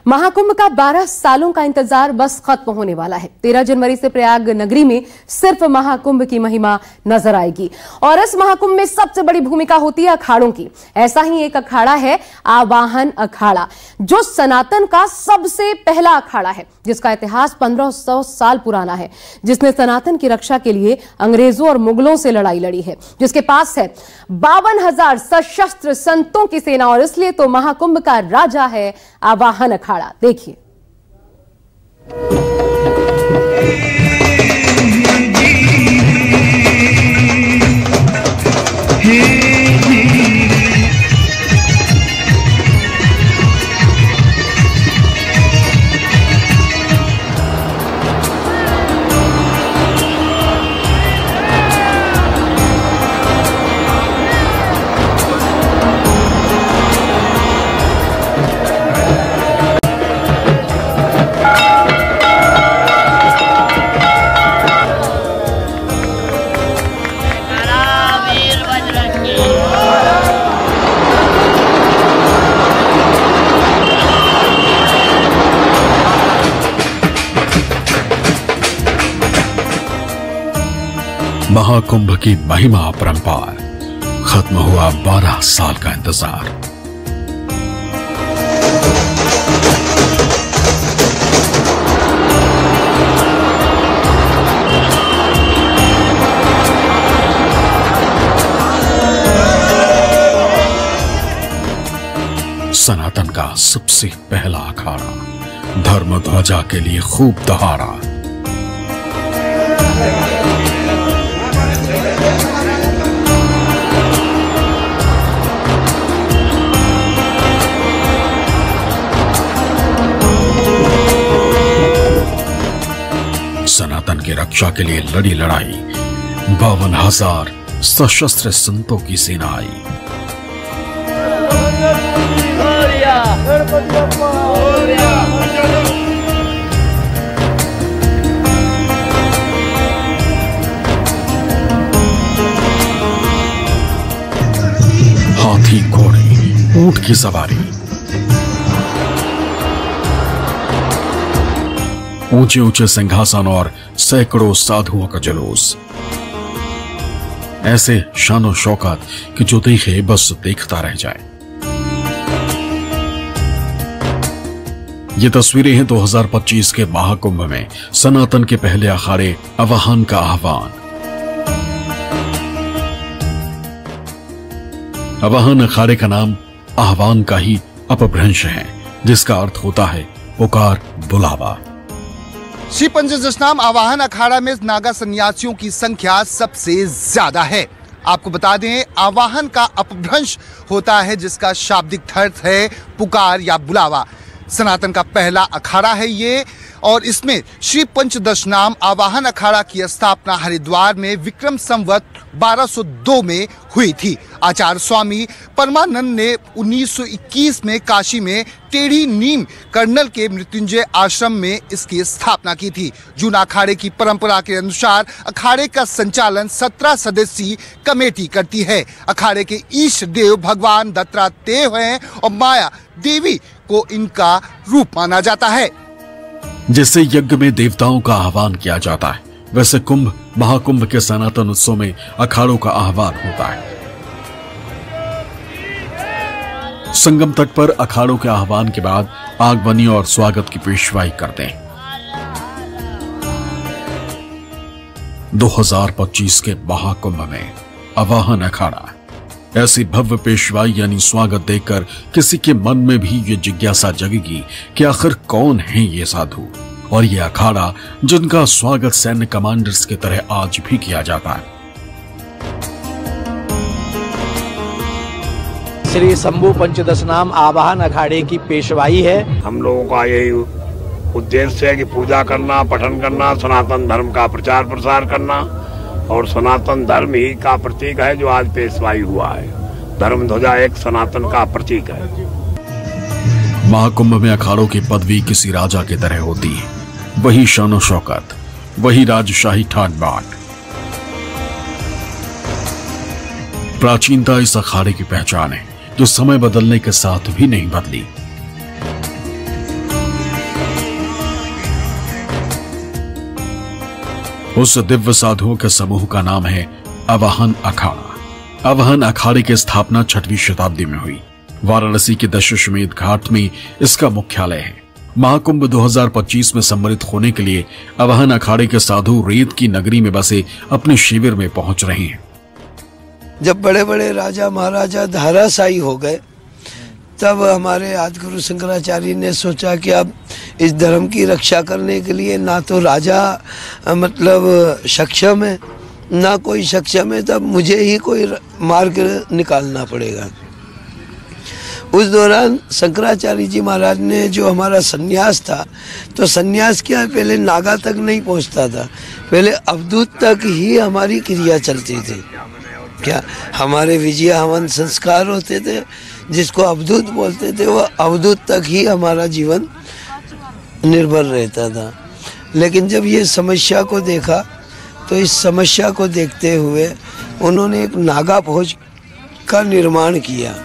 महाकुंभ का 12 सालों का इंतजार बस खत्म होने वाला है। 13 जनवरी से प्रयाग नगरी में सिर्फ महाकुंभ की महिमा नजर आएगी और इस महाकुंभ में सबसे बड़ी भूमिका होती है अखाड़ों की। ऐसा ही एक अखाड़ा है आवाहन अखाड़ा, जो सनातन का सबसे पहला अखाड़ा है, जिसका इतिहास 1500 साल पुराना है, जिसने सनातन की रक्षा के लिए अंग्रेजों और मुगलों से लड़ाई लड़ी है, जिसके पास है 52,000 सशस्त्र संतों की सेना और इसलिए तो महाकुंभ का राजा है आवाहन अखाड़ा। देखिए। महाकुंभ की महिमा अपरंपार, खत्म हुआ 12 साल का इंतजार। सनातन का सबसे पहला अखाड़ा धर्म ध्वजा के लिए खूब दहाड़ा। सनातन की रक्षा के लिए लड़ी लड़ाई, 52,000 सशस्त्र संतों की सेना आई। हाथी, घोड़े, ऊंट की सवारी, ऊंचे ऊंचे सिंहासन और सैकड़ों साधुओं का जुलूस। ऐसे शानो शौकत कि जो देखे बस देखता रह जाए। ये तस्वीरें हैं 2025 के महाकुंभ में सनातन के पहले अखाड़े आवाहन का आह्वान। आवाहन अखाड़े का नाम आह्वान का ही अपभ्रंश है, जिसका अर्थ होता है पुकार, बुलावा। श्री पंचदशनाम आवाहन अखाड़ा में नागा सन्यासियों की संख्या सबसे ज्यादा है। आपको बता दें, आवाहन का अपभ्रंश होता है जिसका शाब्दिक अर्थ है पुकार या बुलावा। सनातन का पहला अखाड़ा है ये, और इसमें श्री पंचदशनाम आवाहन अखाड़ा की स्थापना हरिद्वार में विक्रम संवत 1202 में हुई थी। आचार्य स्वामी परमानंद ने 1921 में काशी में टेढ़ी नीम कर्नल के मृत्युंजय आश्रम में इसकी स्थापना की थी। जूना अखाड़े की परंपरा के अनुसार अखाड़े का संचालन 17 सदस्यीय कमेटी करती है। अखाड़े के ईश देव भगवान दत्तात्रेय हैं और माया देवी को इनका रूप माना जाता है। जैसे यज्ञ में देवताओं का आह्वान किया जाता है, वैसे कुंभ महाकुंभ के सनातन उत्सव में अखाड़ों का आह्वान होता है। संगम तट पर अखाड़ों के आह्वान के बाद आगमनी और स्वागत की पेशवाई करते हैं। 2025 के महाकुंभ में आवाहन अखाड़ा, ऐसी भव्य पेशवाई यानी स्वागत देखकर किसी के मन में भी ये जिज्ञासा जगेगी कि आखिर कौन है ये साधु और ये अखाड़ा जिनका स्वागत सैन्य कमांडर्स की तरह आज भी किया जाता है। श्री शंभु पंचदशनाम आवाहन अखाड़े की पेशवाई है। हम लोगों का यही उद्देश्य है कि पूजा करना, पठन करना, सनातन धर्म का प्रचार प्रसार करना, और सनातन धर्म ही का प्रतीक है जो आज पेशवाई हुआ है। धर्म ध्वजा एक सनातन का प्रतीक है। महाकुंभ में अखाड़ों की पदवी किसी राजा की तरह होती है, वही शानो शौकत, वही राजशाही ठाट बाट। प्राचीनता इस अखाड़े की पहचान है जो समय बदलने के साथ भी नहीं बदली। उस दिव्य साधुओं के समूह का नाम है आवाहन अखाड़ा। आवाहन अखाड़े की स्थापना 6वीं शताब्दी में हुई। वाराणसी के दशाश्वमेध घाट में इसका मुख्यालय है। महाकुंभ 2025 में सम्मिलित होने के लिए आवाहन अखाड़े के साधु रेत की नगरी में बसे अपने शिविर में पहुंच रहे हैं। जब बड़े बड़े राजा महाराजा धाराशायी हो गए, तब हमारे आदिगुरु शंकराचार्य ने सोचा कि अब इस धर्म की रक्षा करने के लिए ना तो राजा मतलब सक्षम है, ना कोई सक्षम है, तब मुझे ही कोई मार्ग निकालना पड़ेगा। उस दौरान शंकराचार्य जी महाराज ने जो हमारा सन्यास था, तो सन्यास क्या पहले नागा तक नहीं पहुंचता था, पहले अवधूत तक ही हमारी क्रिया चलती थी। क्या हमारे विजय हवन संस्कार होते थे, जिसको अवधूत बोलते थे, वह अवधूत तक ही हमारा जीवन निर्भर रहता था। लेकिन जब ये समस्या को देखा, तो इस समस्या को देखते हुए उन्होंने एक नागा फौज का निर्माण किया।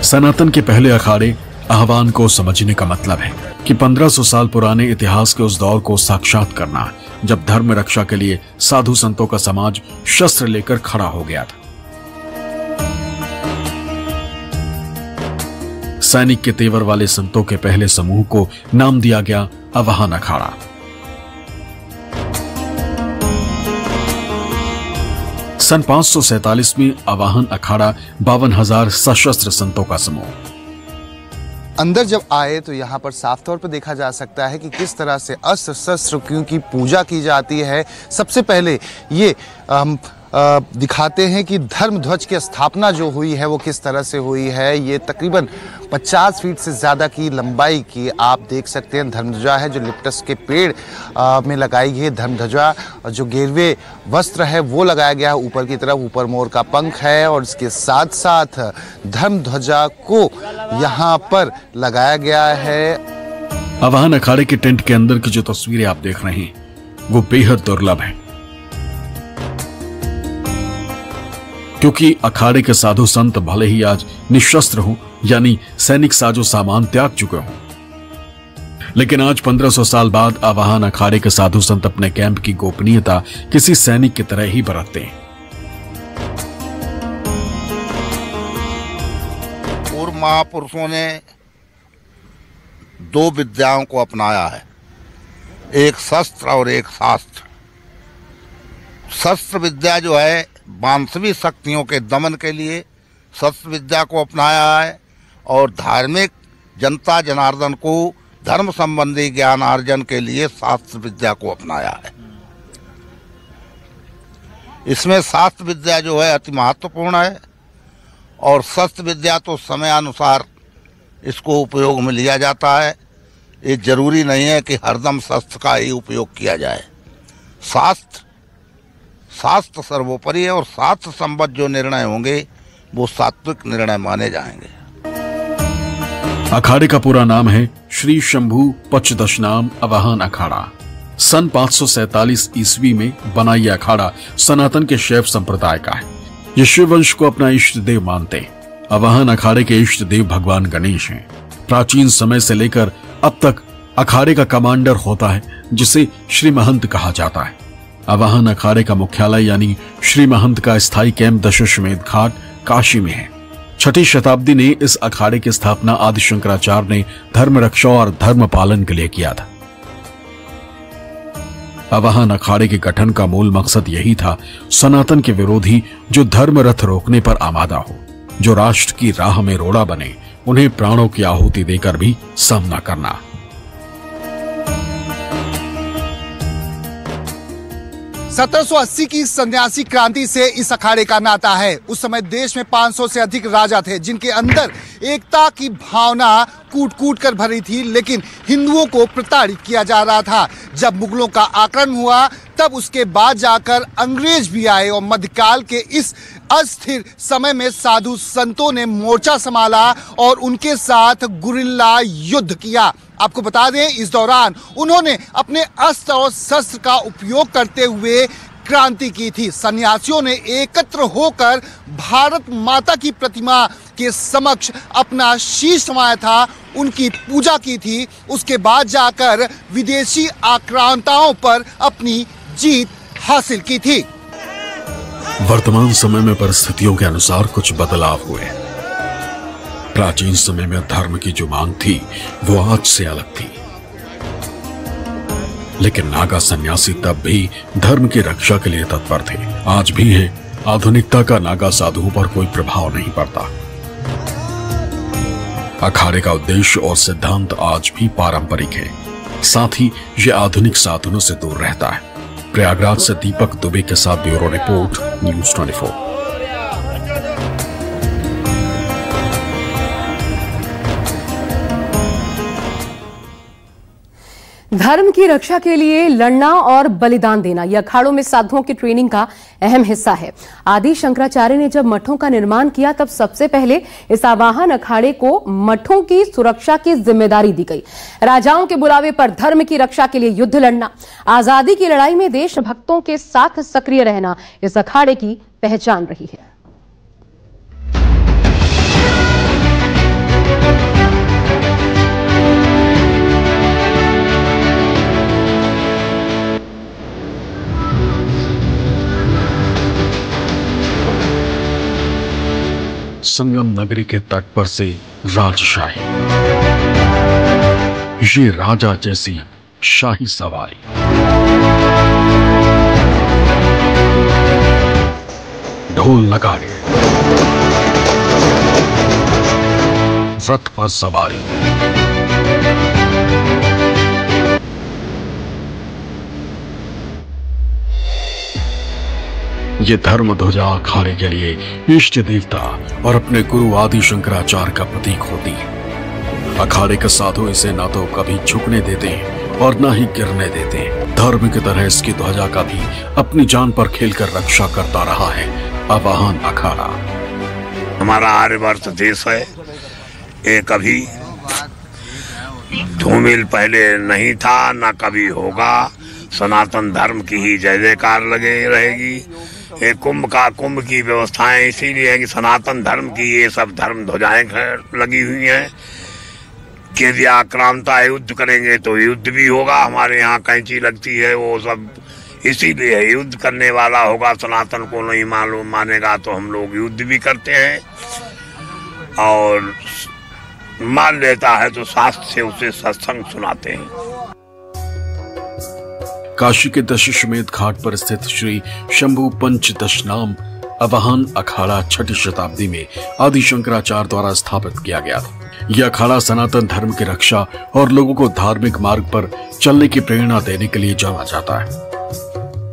सनातन के पहले अखाड़े आह्वान को समझने का मतलब है कि 1500 साल पुराने इतिहास के उस दौर को साक्षात करना, जब धर्म रक्षा के लिए साधु संतों का समाज शस्त्र लेकर खड़ा हो गया था। सैनिक के तेवर वाले संतों के पहले समूह को नाम दिया गया आवाहन अखाड़ा। सन 547 में आवाहन अखाड़ा 52,000 सशस्त्र संतों का समूह। अंदर जब आए तो यहाँ पर साफ तौर पर देखा जा सकता है कि किस तरह से अस्त्र शस्त्र की पूजा की जाती है। सबसे पहले ये दिखाते हैं कि धर्म ध्वज की स्थापना जो हुई है वो किस तरह से हुई है। ये तकरीबन 50 फीट से ज़्यादा की लंबाई की आप देख सकते हैं धर्मध्वजा है, जो लिप्टस के पेड़ में लगाई गई है। धर्मध्वजा जो गेरवे वस्त्र है वो लगाया गया है ऊपर की तरफ, ऊपर मोर का पंख है, और इसके साथ साथ धर्मध्वजा को यहाँ पर लगाया गया है। आवाहन अखाड़े के टेंट के अंदर की जो तस्वीरें आप देख रहे हैं वो बेहद दुर्लभ है, क्योंकि अखाड़े के साधु संत भले ही आज निशस्त्र हों, यानी सैनिक साजो सामान त्याग चुके हों, लेकिन आज 1500 साल बाद आवाहन अखाड़े के साधु संत अपने कैंप की गोपनीयता किसी सैनिक की तरह ही बरतते हैं। पूर्व महापुरुषों ने 2 विद्याओं को अपनाया है, एक शस्त्र और एक शास्त्र। शस्त्र विद्या जो है मानसवी शक्तियों के दमन के लिए शस्त्र विद्या को अपनाया है, और धार्मिक जनता जनार्दन को धर्म संबंधी ज्ञान अर्जन के लिए शास्त्र विद्या को अपनाया है। इसमें शास्त्र विद्या जो है अति महत्वपूर्ण है, और शस्त्र विद्या तो समय अनुसार इसको उपयोग में लिया जाता है। ये जरूरी नहीं है कि हरदम शस्त्र का ही उपयोग किया जाए। शास्त्र सर्वोपरि है, और शास्त्र संबद्ध जो निर्णय होंगे वो सात्विक निर्णय माने जाएंगे। अखाड़े का पूरा नाम है श्री शंभू पचदशनाम आवाहन अखाड़ा। सन 547 ईस्वी में बना यह अखाड़ा सनातन के शैव संप्रदाय का है। ये शिव वंश को अपना इष्ट देव मानते हैं। आवाहन अखाड़े के इष्ट देव भगवान गणेश हैं। प्राचीन समय से लेकर अब तक अखाड़े का कमांडर होता है, जिसे श्री महंत कहा जाता है। आवाहन अखाड़े का मुख्यालय यानी श्री महंत का स्थायी कैंप दशाश्वमेध घाट काशी में है। 6ठी शताब्दी ने इस अखाड़े की स्थापना आदि शंकराचार्य ने धर्म रक्षा और धर्म पालन के लिए किया था। आवाहन अखाड़े के गठन का मूल मकसद यही था, सनातन के विरोधी जो धर्म रथ रोकने पर आमादा हो, जो राष्ट्र की राह में रोड़ा बने, उन्हें प्राणों की आहुति देकर भी सामना करना। 1780 की सन्यासी क्रांति से इस अखाड़े का नाता है। उस समय देश में 500 से अधिक राजा थे, जिनके अंदर एकता की भावना कूट कूट कर भरी थी, लेकिन हिंदुओं को प्रताड़ित किया जा रहा था। जब मुगलों का आक्रमण हुआ, तब उसके बाद जाकर अंग्रेज भी आए, और मध्यकाल के इस अस्थिर समय में साधु संतों ने मोर्चा संभाला और उनके साथ गुरिल्ला युद्ध किया। आपको बता दें, इस दौरान उन्होंने अपने अस्त्र और शस्त्र का उपयोग करते हुए क्रांति की थी। सन्यासियों ने एकत्र होकर भारत माता की प्रतिमा के समक्ष अपना शीश नवाया था, उनकी पूजा की थी। उसके बाद जाकर विदेशी आक्रांताओं पर अपनी जीत हासिल की थी। वर्तमान समय में परिस्थितियों के अनुसार कुछ बदलाव हुए। प्राचीन समय में धर्म की जो मांग थी वो आज से अलग थी, लेकिन नागा सन्यासी तब भी धर्म की रक्षा के लिए तत्पर थे। आज भी है। आधुनिकता का नागा साधुओं पर कोई प्रभाव नहीं पड़ता। अखाड़े का उद्देश्य और सिद्धांत आज भी पारंपरिक है, साथ ही ये आधुनिक साधनों से दूर रहता है। प्रयागराज से दीपक दुबे के साथ ब्यूरो रिपोर्ट, न्यूज़ 24। धर्म की रक्षा के लिए लड़ना और बलिदान देना यह अखाड़ों में साधुओं की ट्रेनिंग का अहम हिस्सा है। आदि शंकराचार्य ने जब मठों का निर्माण किया तब सबसे पहले इस आवाहन अखाड़े को मठों की सुरक्षा की जिम्मेदारी दी गई। राजाओं के बुलावे पर धर्म की रक्षा के लिए युद्ध लड़ना, आजादी की लड़ाई में देशभक्तों के साथ सक्रिय रहना इस अखाड़े की पहचान रही है। संगम नगरी के तट पर से राजशाही, ये राजा जैसी शाही सवारी। ढोल नगाड़े, रथ पर सवारी, ये धर्म ध्वजा अखाड़े के लिए इष्ट देवता और अपने गुरु आदि शंकराचार्य का प्रतीक होती है। अखाड़े के साधु इसे ना तो कभी झुकने देते हैं और ना ही गिरने देते हैं। धर्म की तरह इसकी ध्वजा का भी अपनी जान पर खेलकर रक्षा करता रहा है आवाहन अखाड़ा। हमारा आर्यवर्त देश है, ये कभी धूमिल पहले नहीं था, ना कभी होगा। सनातन धर्म की ही जय जयकार लगे रहेगी। ये कुंभ की व्यवस्थाएं इसीलिए है कि सनातन धर्म की ये सब धर्म ध्वजाएं लगी हुई हैं कि यदि आक्रांता युद्ध करेंगे तो युद्ध भी होगा। हमारे यहाँ कैंची लगती है, वो सब इसीलिए युद्ध करने वाला होगा। सनातन को नहीं मालूम मानेगा तो हम लोग युद्ध भी करते हैं, और मान लेता है तो शास्त्र से उसे सत्संग सुनाते हैं। काशी के दशाश्वमेध घाट पर स्थित श्री शंभु पंचदशनाम आवाहन अखाड़ा 6ठी शताब्दी में आदि शंकराचार्य द्वारा स्थापित किया गया था। यह अखाड़ा सनातन धर्म की रक्षा और लोगों को धार्मिक मार्ग पर चलने की प्रेरणा देने के लिए जाना जाता है।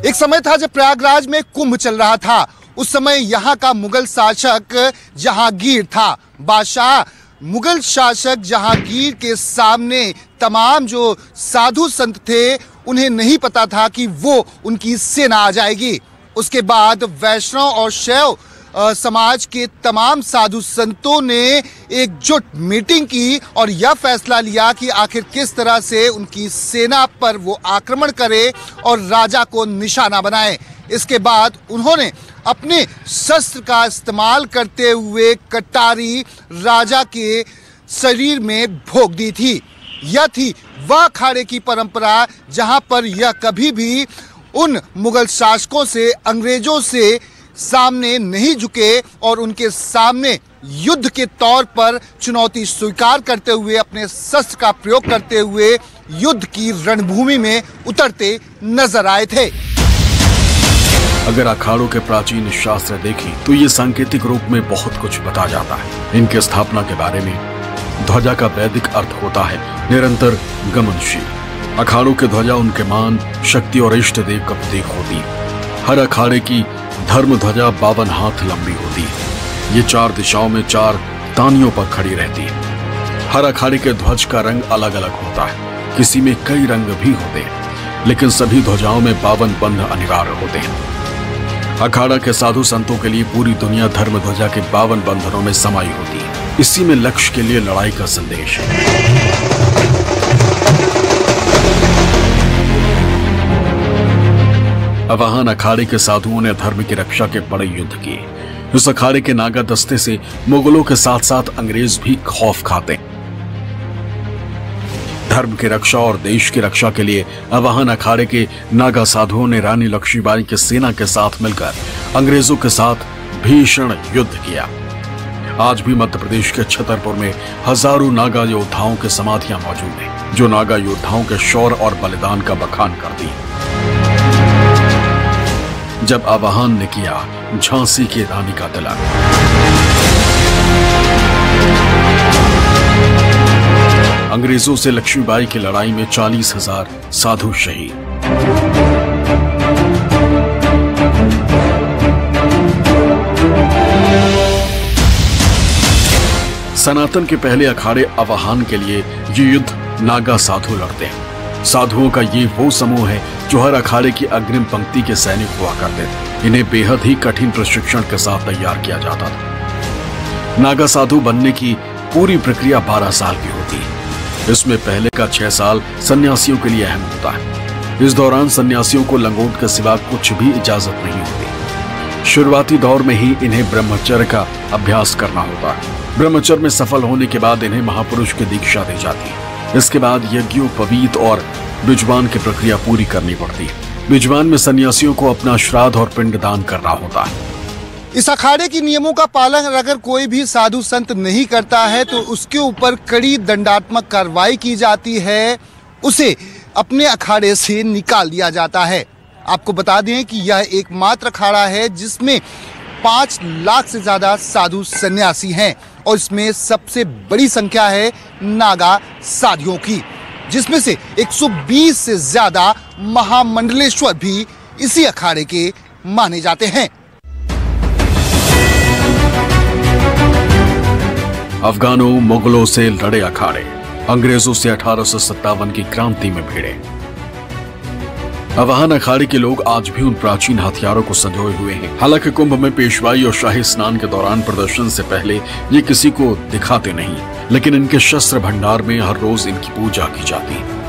एक समय था जब प्रयागराज में कुंभ चल रहा था। उस समय यहाँ का मुगल शासक जहांगीर था। बादशाह मुगल शासक जहांगीर के सामने तमाम जो साधु संत थे उन्हें नहीं पता था कि वो उनकी सेना आ जाएगी। उसके बाद वैष्णव और शैव समाज के तमाम साधु संतों ने एकजुट मीटिंग की और यह फैसला लिया कि आखिर किस तरह से उनकी सेना पर वो आक्रमण करे और राजा को निशाना बनाए। इसके बाद उन्होंने अपने शस्त्र का इस्तेमाल करते हुए कटारी राजा के शरीर में भोंक दी थी। यह थी वह अखाड़े की परंपरा जहां पर यह कभी भी उन मुगल शासकों से, अंग्रेजों से सामने नहीं झुके और उनके सामने युद्ध के तौर पर चुनौती स्वीकार करते हुए अपने शस्त्र का प्रयोग करते हुए युद्ध की रणभूमि में उतरते नजर आए थे। अगर अखाड़ों के प्राचीन शास्त्र देखें तो ये सांकेतिक रूप में बहुत कुछ बता जाता है। इनके स्थापना के बारे में ध्वजा का वैदिक अर्थ होता है निरंतर गमनशील। अखाड़ों के ध्वजा उनके मान, शक्ति और इष्ट देव का प्रतीक होती है। हर अखाड़े की धर्म ध्वजा 52 हाथ लंबी होती है। ये 4 दिशाओं में 4 तानियों पर खड़ी रहती है। हर अखाड़े के ध्वज का रंग अलग अलग होता है, किसी में कई रंग भी होते हैं, लेकिन सभी ध्वजाओं में 52 बंध अनिवार्य होते हैं। अखाड़ा के साधु संतों के लिए पूरी दुनिया धर्म ध्वजा के 52 बंधनों में समाई होती है। इसी में लक्ष्य के लिए लड़ाई का संदेश है। आवाहन अखाड़े के साधुओं ने धर्म की रक्षा के बड़े युद्ध किए। इस अखाड़े के नागा दस्ते से मुगलों के साथ साथ अंग्रेज भी खौफ खाते। धर्म की रक्षा और देश की रक्षा के लिए अवाहन अखाड़े के नागा साधुओं ने रानी लक्ष्मीबाई की सेना के साथ मिलकर अंग्रेजों के साथ भीषण युद्ध किया। आज भी मध्य प्रदेश के छतरपुर में हजारों नागा योद्धाओं की समाधियां मौजूद हैं, जो नागा योद्धाओं के शौर्य और बलिदान का बखान करती हैं। जब आवाहन ने किया झांसी की रानी का तिलक, अंग्रेजों से लक्ष्मीबाई की लड़ाई में 40,000 साधु शहीद। सनातन के पहले अखाड़े अवाहन के लिए ये युद्ध नागा साधु लड़ते हैं। साधुओं का ये वो समूह है जो हर अखाड़े की अग्रिम पंक्ति के सैनिक हुआ करते थे। इन्हें बेहद ही कठिन प्रशिक्षण के साथ तैयार किया जाता था। नागा साधु बनने की पूरी प्रक्रिया 12 साल की होती है। इसमें पहले का 6 साल सन्यासियों के लिए अहम होता है। इस दौरान सन्यासियों को लंगोट के सिवा कुछ भी इजाजत नहीं होती। शुरुआती दौर में ही इन्हें ब्रह्मचर्य का अभ्यास करना होता है। ब्रह्मचर्य में सफल होने के बाद इन्हें महापुरुष की दीक्षा दी जाती है। इसके बाद यज्ञोपवीत और बिजवान की प्रक्रिया पूरी करनी पड़ती है। बिजवान में सन्यासियों को अपना श्राद्ध और पिंडदान करना होता है। इस अखाड़े की नियमों का पालन अगर कोई भी साधु संत नहीं करता है तो उसके ऊपर कड़ी दंडात्मक कार्रवाई की जाती है, उसे अपने अखाड़े से निकाल दिया जाता है। आपको बता दें कि यह एकमात्र अखाड़ा है जिसमें 5 लाख से ज्यादा साधु सन्यासी हैं और इसमें सबसे बड़ी संख्या है नागा साधुओं की, जिसमें से 120 से ज्यादा महामंडलेश्वर भी इसी अखाड़े के माने जाते हैं। अफगानों मुगलों से लड़े अखाड़े अंग्रेजों से 1857 की क्रांति में भिड़े। अवाहन अखाड़े के लोग आज भी उन प्राचीन हथियारों को संजोए हुए हैं। हालांकि कुंभ में पेशवाई और शाही स्नान के दौरान प्रदर्शन से पहले ये किसी को दिखाते नहीं, लेकिन इनके शस्त्र भंडार में हर रोज इनकी पूजा की जाती है।